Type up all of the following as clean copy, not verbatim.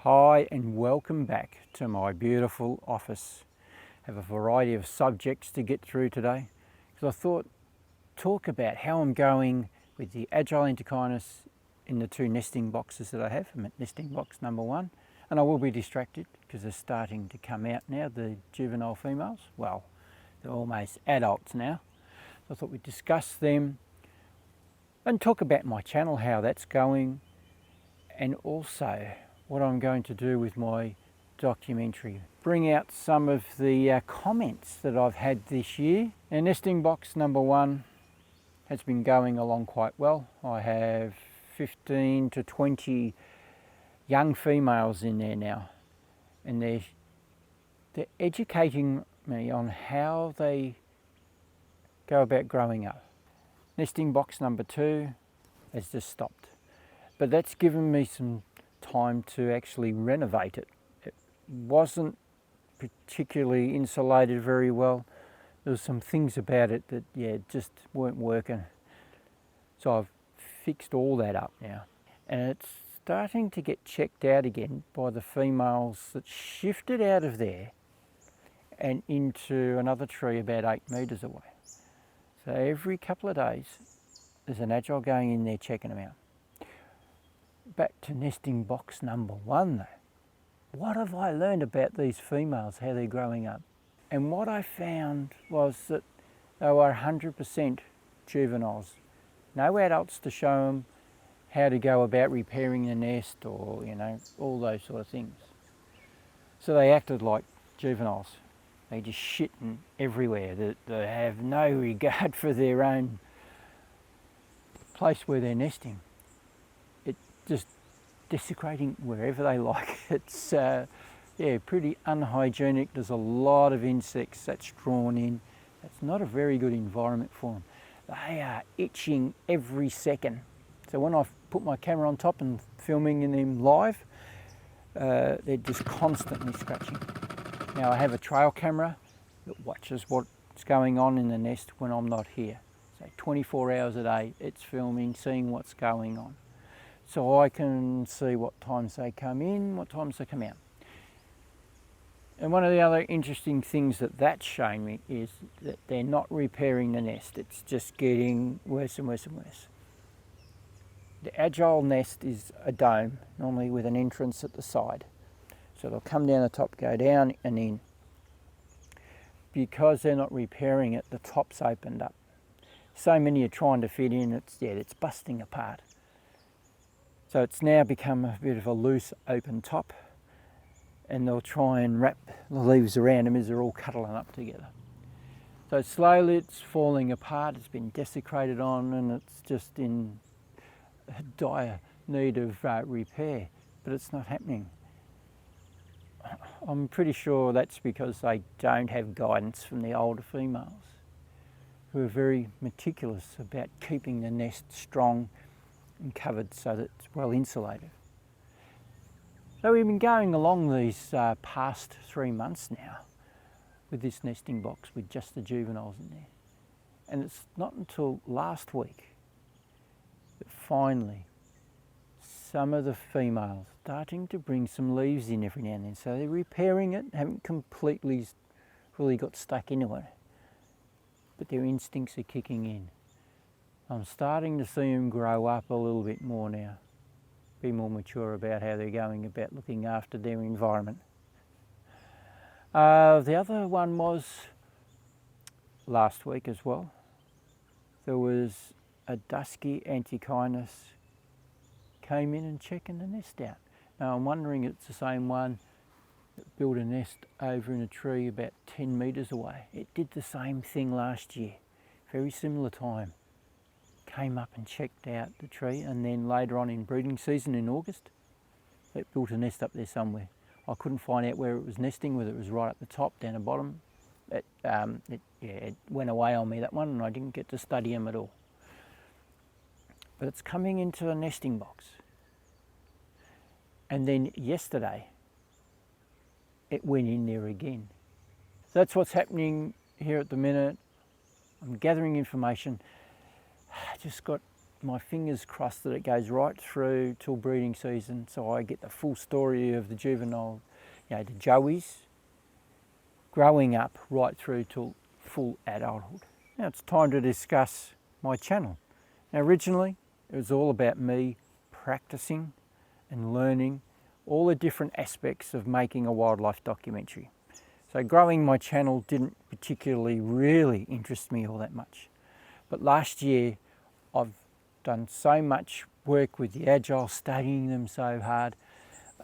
Hi and welcome back to my beautiful office. I have a variety of subjects to get through today because I thought talk about how I'm going with the Agile Antechinus in the two nesting boxes that I have. I'm at nesting box number 1 and I will be distracted because they're starting to come out now, the juvenile females. Well, they're almost adults now. So I thought we'd discuss them and talk about my channel, how that's going, and also what I'm going to do with my documentary. Bring out some of the comments that I've had this year. And nesting box number 1 has been going along quite well. I have 15 to 20 young females in there now, and they're educating me on how they go about growing up. Nesting box number 2 has just stopped, but that's given me some time to actually renovate it. It wasn't particularly insulated very well. There was some things about it that just weren't working. So I've fixed all that up now, and it's starting to get checked out again by the females that shifted out of there and into another tree about 8 metres away. So every couple of days there's an Agile going in there checking them out. Back to nesting box number 1 though. What have I learned about these females, how they're growing up? And what I found was that they were 100% juveniles. No adults to show them how to go about repairing the nest or, all those sort of things. So they acted like juveniles. They just shitting everywhere. They have no regard for their own place where they're nesting. Just desecrating wherever they like. It's pretty unhygienic. There's a lot of insects that's drawn in. It's not a very good environment for them. They are itching every second. So when I put my camera on top and filming in them live, they're just constantly scratching. Now I have a trail camera that watches what's going on in the nest when I'm not here. So 24 hours a day it's filming, seeing what's going on. So I can see what times they come in, what times they come out. And one of the other interesting things that's shown me is that they're not repairing the nest. It's just getting worse and worse and worse. The Agile nest is a dome, normally with an entrance at the side. So they'll come down the top, go down and in. Because they're not repairing it, the top's opened up. So many are trying to fit in, it's busting apart. So it's now become a bit of a loose open top, and they'll try and wrap the leaves around them as they're all cuddling up together. So slowly it's falling apart, it's been desecrated on, and it's just in dire need of repair, but it's not happening. I'm pretty sure that's because they don't have guidance from the older females, who are very meticulous about keeping the nest strong and covered so that it's well insulated. So we've been going along these past 3 months now with this nesting box with just the juveniles in there. And it's not until last week that finally some of the females starting to bring some leaves in every now and then. So they're repairing it, haven't completely really got stuck into it, but their instincts are kicking in. I'm starting to see them grow up a little bit more now, be more mature about how they're going about looking after their environment. The other one was last week as well. There was a dusky Antechinus came in and checking the nest out. Now I'm wondering if it's the same one that built a nest over in a tree about 10 metres away. It did the same thing last year, very similar time. Came up and checked out the tree, and then later on in breeding season in August, it built a nest up there somewhere. I couldn't find out where it was nesting, whether it was right at the top, down the bottom. It went away on me, that one, and I didn't get to study them at all. But it's coming into a nesting box. And then yesterday, it went in there again. So that's what's happening here at the minute. I'm gathering information. I just got my fingers crossed that it goes right through till breeding season, so I get the full story of the juvenile, the joeys, growing up right through till full adulthood. Now it's time to discuss my channel. Now originally it was all about me practicing and learning all the different aspects of making a wildlife documentary. So growing my channel didn't particularly really interest me all that much. But last year I've done so much work with the Agile, studying them so hard.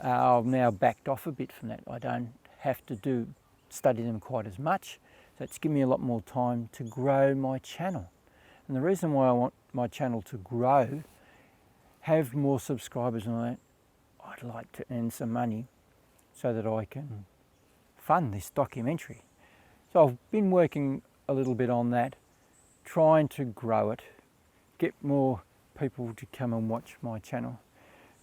I've now backed off a bit from that. I don't have to study them quite as much. So it's given me a lot more time to grow my channel. And the reason why I want my channel to grow, have more subscribers and all that, I'd like to earn some money so that I can fund this documentary. So I've been working a little bit on that, trying to grow it, get more people to come and watch my channel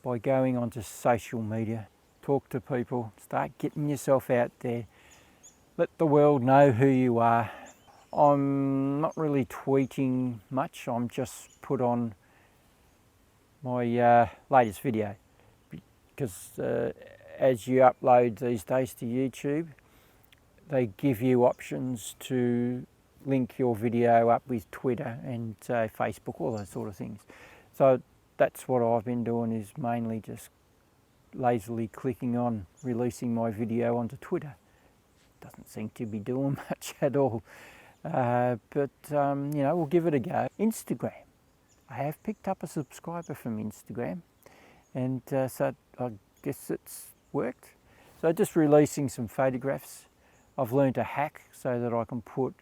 by going onto social media, talk to people, start getting yourself out there, let the world know who you are. I'm not really tweeting much, I'm just put on my latest video, because as you upload these days to YouTube, they give you options to link your video up with Twitter and Facebook, all those sort of things. So that's what I've been doing, is mainly just lazily clicking on releasing my video onto Twitter. Doesn't seem to be doing much at all, but we'll give it a go. Instagram, I have picked up a subscriber from Instagram, and so I guess it's worked. So just releasing some photographs. I've learned a hack so that I can put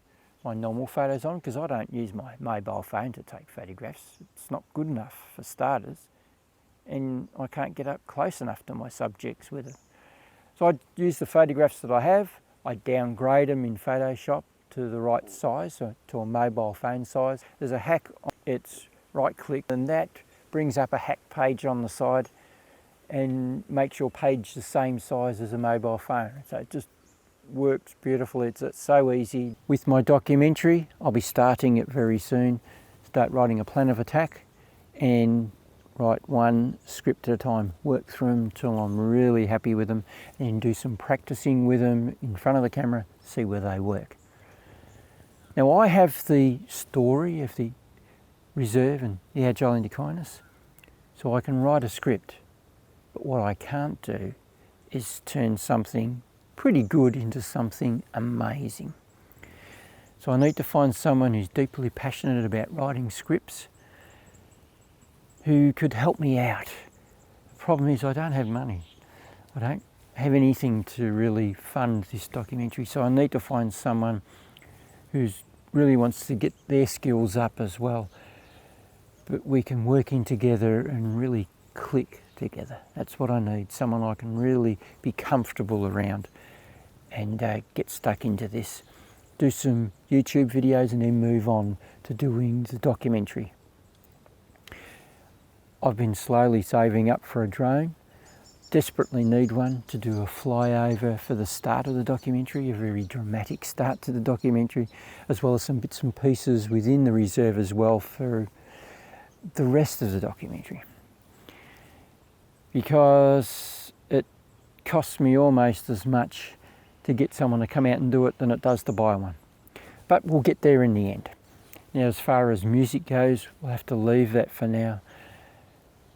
my normal photos on, because I don't use my mobile phone to take photographs. It's not good enough for starters, and I can't get up close enough to my subjects with it. So I use the photographs that I have, I downgrade them in Photoshop to the right size, so to a mobile phone size. There's a hack, it's right click, and that brings up a hack page on the side and makes your page the same size as a mobile phone. So it just works beautifully. It's so easy. With my documentary, I'll be starting it very soon. Start writing a plan of attack and write one script at a time, work through them till I'm really happy with them, and do some practicing with them in front of the camera, see where they work. Now I have the story of the reserve and the Agile Indocynus, so I can write a script, but what I can't do is turn something pretty good into something amazing. So I need to find someone who's deeply passionate about writing scripts, who could help me out. The problem is I don't have money. I don't have anything to really fund this documentary, so I need to find someone who really wants to get their skills up as well. But we can work in together and really click together. That's what I need, someone I can really be comfortable around and get stuck into this. Do some YouTube videos and then move on to doing the documentary. I've been slowly saving up for a drone. Desperately need one to do a flyover for the start of the documentary, a very dramatic start to the documentary, as well as some bits and pieces within the reserve as well for the rest of the documentary. Because it costs me almost as much to get someone to come out and do it than it does to buy one. But we'll get there in the end. Now as far as music goes, we'll have to leave that for now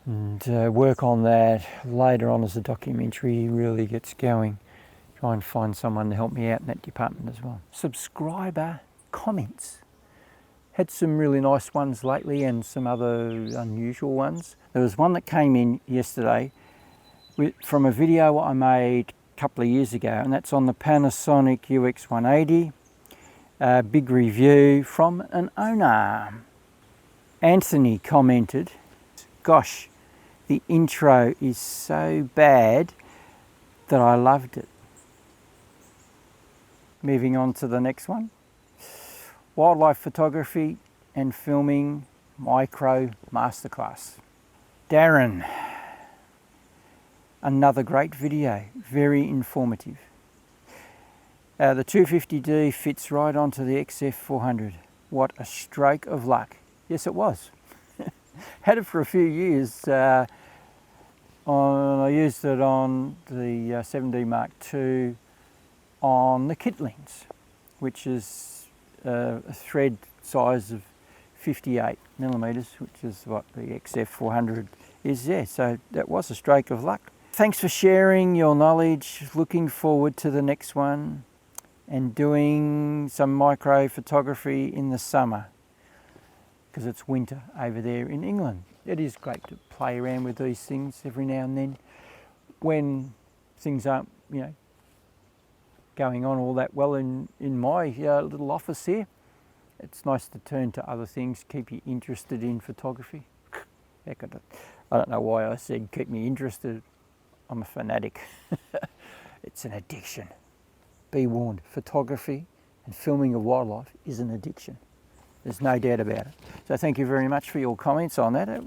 and work on that later on as the documentary really gets going. Try and find someone to help me out in that department as well. Subscriber comments. Had some really nice ones lately and some other unusual ones. There was one that came in yesterday from a video I made a couple of years ago, and that's on the Panasonic UX180. Big review from an owner. Anthony commented, "Gosh, the intro is so bad that I loved it." Moving on to the next one. Wildlife photography and filming micro masterclass. Darren, another great video, very informative. The 250D fits right onto the XF400. What a stroke of luck. Yes, it was. Had it for a few years. I used it on the 7D Mark II on the Kitlings, which is a thread size of 58 millimeters, which is what the XF400 is there. So that was a stroke of luck. Thanks for sharing your knowledge. Looking forward to the next one and doing some micro photography in the summer, because it's winter over there in England. It is great to play around with these things every now and then when things aren't, going on all that well in my little office here. It's nice to turn to other things, keep you interested in photography. Heck, I don't know why I said keep me interested. I'm a fanatic. It's an addiction. Be warned, photography and filming of wildlife is an addiction. There's no doubt about it. So thank you very much for your comments on that.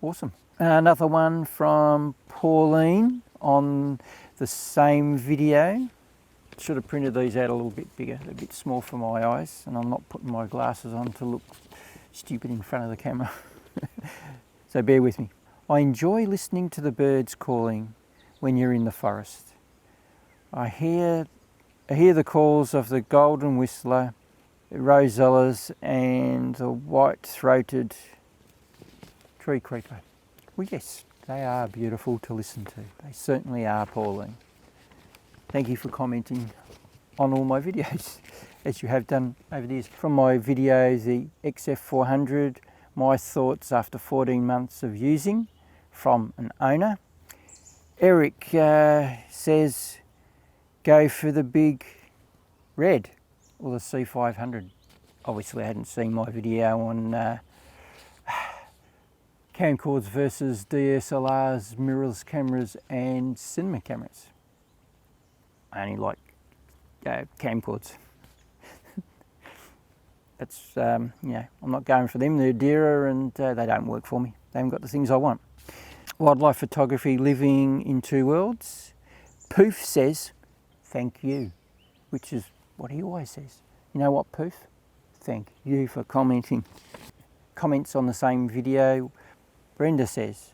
Awesome. Another one from Pauline on the same video. Should have printed these out a little bit bigger. They're a bit small for my eyes, and I'm not putting my glasses on to look stupid in front of the camera. So bear with me. I enjoy listening to the birds calling when you're in the forest. I hear the calls of the golden whistler, rosellas and the white-throated tree creeper. Well, yes, they are beautiful to listen to. They certainly are, Pauline. Thank you for commenting on all my videos, as you have done over the years. From my video, the XF400, my thoughts after 14 months of using, from an owner. Eric says, go for the big red, or the C500. Obviously I hadn't seen my video on camcorders versus DSLRs, mirrorless cameras and cinema cameras. I only like camcorders. That's, I'm not going for them. They're dearer and they don't work for me. They haven't got the things I want. Wildlife photography, living in two worlds. Poof says, thank you, which is what he always says. You know what, Poof? Thank you for commenting. Comments on the same video. Brenda says,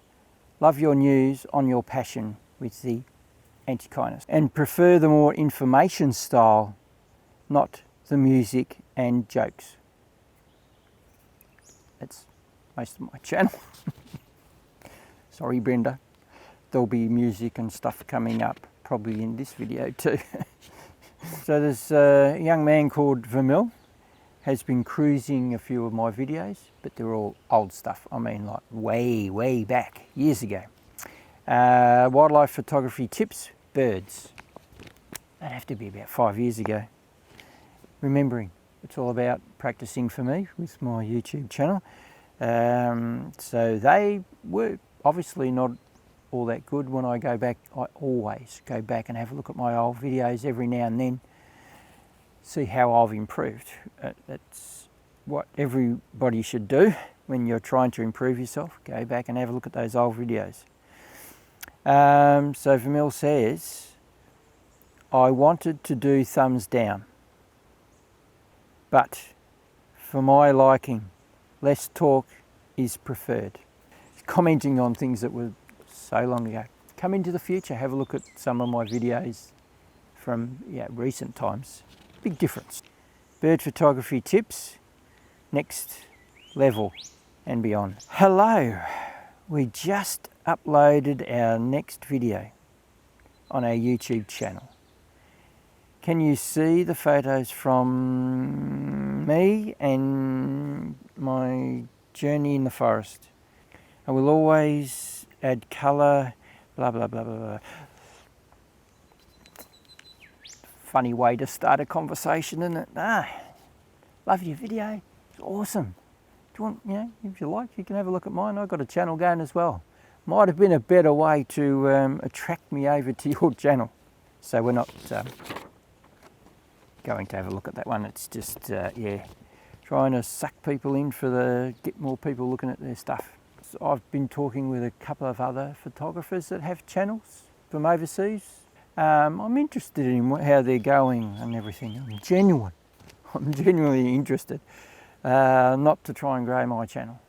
love your news on your passion with the Antechinus and prefer the more information style, not the music and jokes. That's most of my channel. Sorry, Brenda. There'll be music and stuff coming up, probably in this video too. So there's a young man called Vermil, has been cruising a few of my videos, but they're all old stuff. I mean, like way back, years ago. Wildlife photography tips, birds. That'd have to be about 5 years ago. Remembering, it's all about practicing for me with my YouTube channel. So they were obviously not all that good. When I go back, I always go back and have a look at my old videos every now and then, see how I've improved. That's what everybody should do when you're trying to improve yourself. Go back and have a look at those old videos. So Vermil says, I wanted to do thumbs down, but for my liking, less talk is preferred. Commenting on things that were so long ago. Come into the future, have a look at some of my videos from recent times. Big difference. Bird photography tips, next level and beyond. Hello, we just uploaded our next video on our YouTube channel. Can you see the photos from me and my journey in the forest? I will always add colour, blah blah blah blah blah. Funny way to start a conversation, isn't it? Love your video, it's awesome. Do you want, if you like, you can have a look at mine. I've got a channel going as well. Might have been a better way to attract me over to your channel. So we're not going to have a look at that one. It's just, trying to suck people in get more people looking at their stuff. So I've been talking with a couple of other photographers that have channels from overseas. I'm interested in how they're going and everything. I'm genuinely interested. Not to try and grow my channel.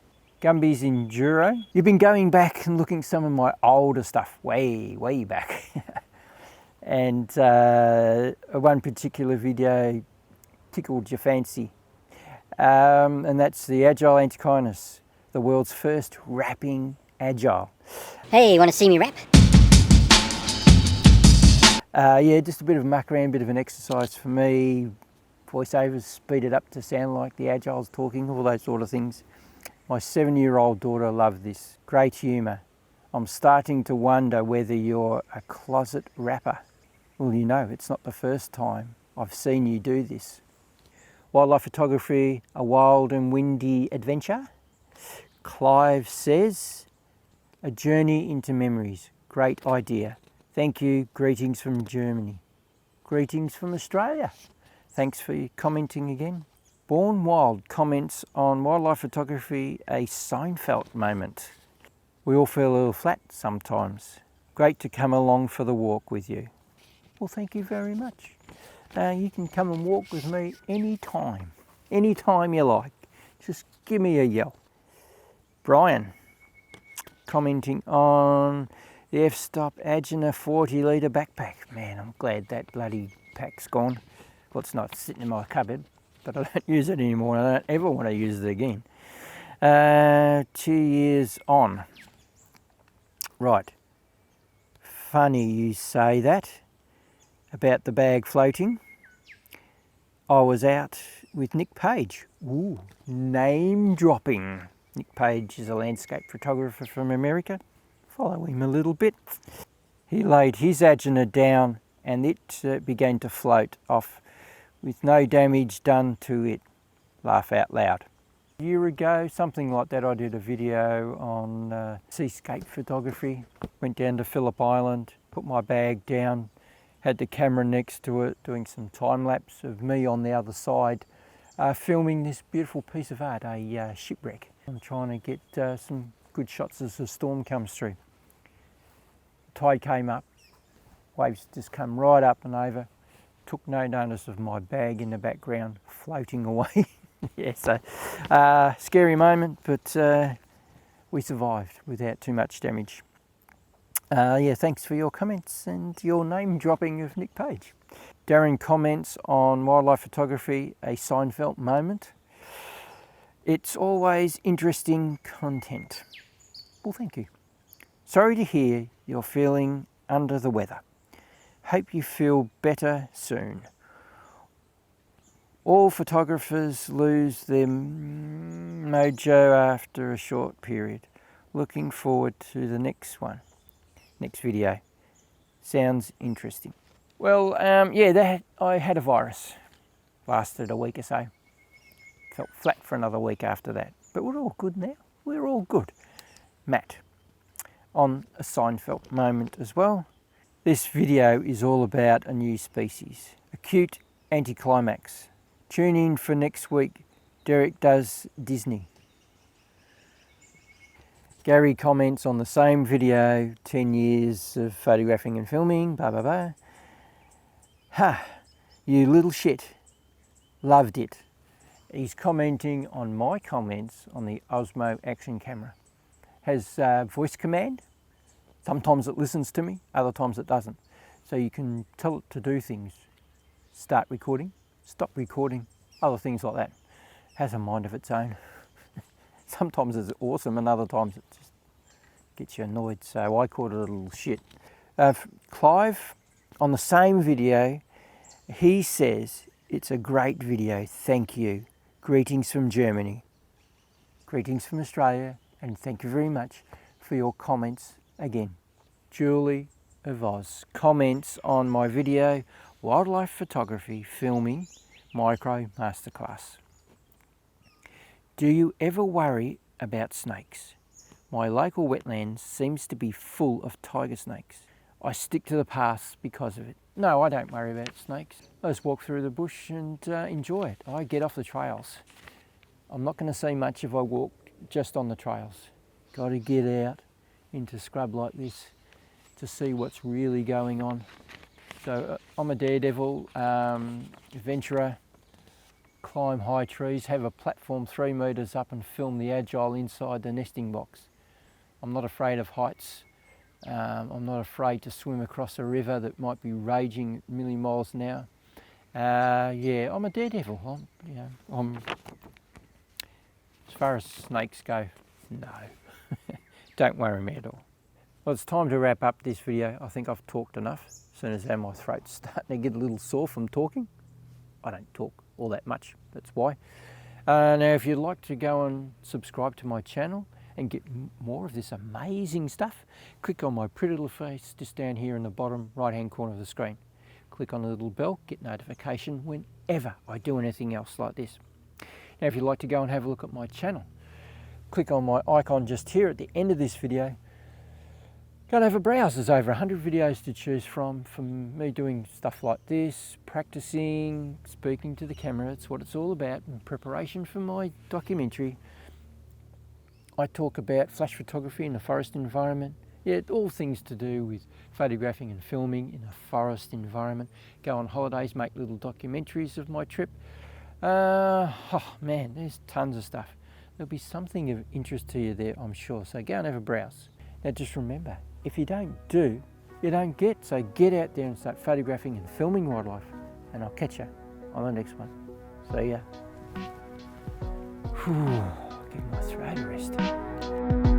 Gumby's Enduro. You've been going back and looking at some of my older stuff, way back. And one particular video tickled your fancy. And that's the Agile Antechinus, the world's first rapping Agile. Hey, you want to see me rap? Yeah, just a bit of a muck around, bit of an exercise for me. Voiceovers, speed it up to sound like the Agile's talking, all those sort of things. My 7-year-old daughter loved this. Great humour. I'm starting to wonder whether you're a closet rapper. Well, you know, it's not the first time I've seen you do this. Wildlife photography, a wild and windy adventure. Clive says, a journey into memories. Great idea. Thank you. Greetings from Germany. Greetings from Australia. Thanks for commenting again. Born Wild comments on wildlife photography, a Seinfeld moment. We all feel a little flat sometimes. Great to come along for the walk with you. Well, thank you very much. You can come and walk with me anytime you like. Just give me a yell. Brian, commenting on the F-Stop Agena 40 litre backpack. Man, I'm glad that bloody pack's gone. Well, it's not sitting in my cupboard, but I don't use it anymore. I don't ever want to use it again. 2 years on. Right. Funny you say that about the bag floating. I was out with Nick Page. Ooh, name dropping. Nick Page is a landscape photographer from America. Follow him a little bit. He laid his Agena down and it began to float off with no damage done to it. Laugh out loud. A year ago, something like that, I did a video on seascape photography. Went down to Phillip Island, put my bag down, had the camera next to it, doing some time lapse of me on the other side, filming this beautiful piece of art, a shipwreck. I'm trying to get some good shots as the storm comes through. Tide came up, waves just come right up and over. Took no notice of my bag in the background floating away. Yeah, so scary moment, but we survived without too much damage. Yeah, thanks for your comments and your name dropping of Nick Page. Darren comments on wildlife photography, a Seinfeld moment. It's always interesting content. Well, thank you. Sorry to hear you're feeling under the weather. Hope you feel better soon. All photographers lose their mojo after a short period. Looking forward to the next one, next video. Sounds interesting. Well, yeah, I had a virus. Lasted a week or so. Felt flat for another week after that. But we're all good now. We're all good. Matt, on a Seinfeld moment as well. This video is all about a new species, acute anticlimax. Tune in for next week. Derek does Disney. Gary comments on the same video, 10 years of photographing and filming, blah, blah, blah. Ha, you little shit. Loved it. He's commenting on my comments on the Osmo Action Camera. Has voice command. Sometimes it listens to me, other times it doesn't. So you can tell it to do things. Start recording, stop recording, other things like that. Has a mind of its own. Sometimes it's awesome and other times it just gets you annoyed. So I call it a little shit. Clive, on the same video, he says, it's a great video, thank you. Greetings from Germany. Greetings from Australia, and thank you very much for your comments again. Julie of Oz comments on my video, Wildlife Photography Filming Micro Masterclass. Do you ever worry about snakes? My local wetlands seems to be full of tiger snakes. I stick to the paths because of it. No, I don't worry about snakes. I just walk through the bush and enjoy it. I get off the trails. I'm not going to see much if I walk just on the trails. Got to get out into scrub like this to see what's really going on. So I'm a daredevil, adventurer, climb high trees, have a platform 3 metres up and film the Agile inside the nesting box. I'm not afraid of heights. I'm not afraid to swim across a river that might be raging a million miles an hour. Yeah, I'm a daredevil. I'm as far as snakes go, no. Don't worry me at all. Well, it's time to wrap up this video. I think I've talked enough. As soon as my throat's starting to get a little sore from talking. I don't talk all that much, that's why. Now, if you'd like to go and subscribe to my channel and get more of this amazing stuff, click on my pretty little face just down here in the bottom right-hand corner of the screen. Click on the little bell, get notification whenever I do anything else like this. Now, if you'd like to go and have a look at my channel, click on my icon just here at the end of this video. Go and have a browse. There's over 100 videos to choose from me doing stuff like this, practicing, speaking to the camera. It's what it's all about in preparation for my documentary. I talk about flash photography in the forest environment. Yeah, all things to do with photographing and filming in a forest environment. Go on holidays, make little documentaries of my trip. Oh man, there's tons of stuff. There'll be something of interest to you there, I'm sure. So go and have a browse. Now just remember, if you don't do, you don't get. So get out there and start photographing and filming wildlife. And I'll catch you on the next one. See ya. Whew, give my throat a rest.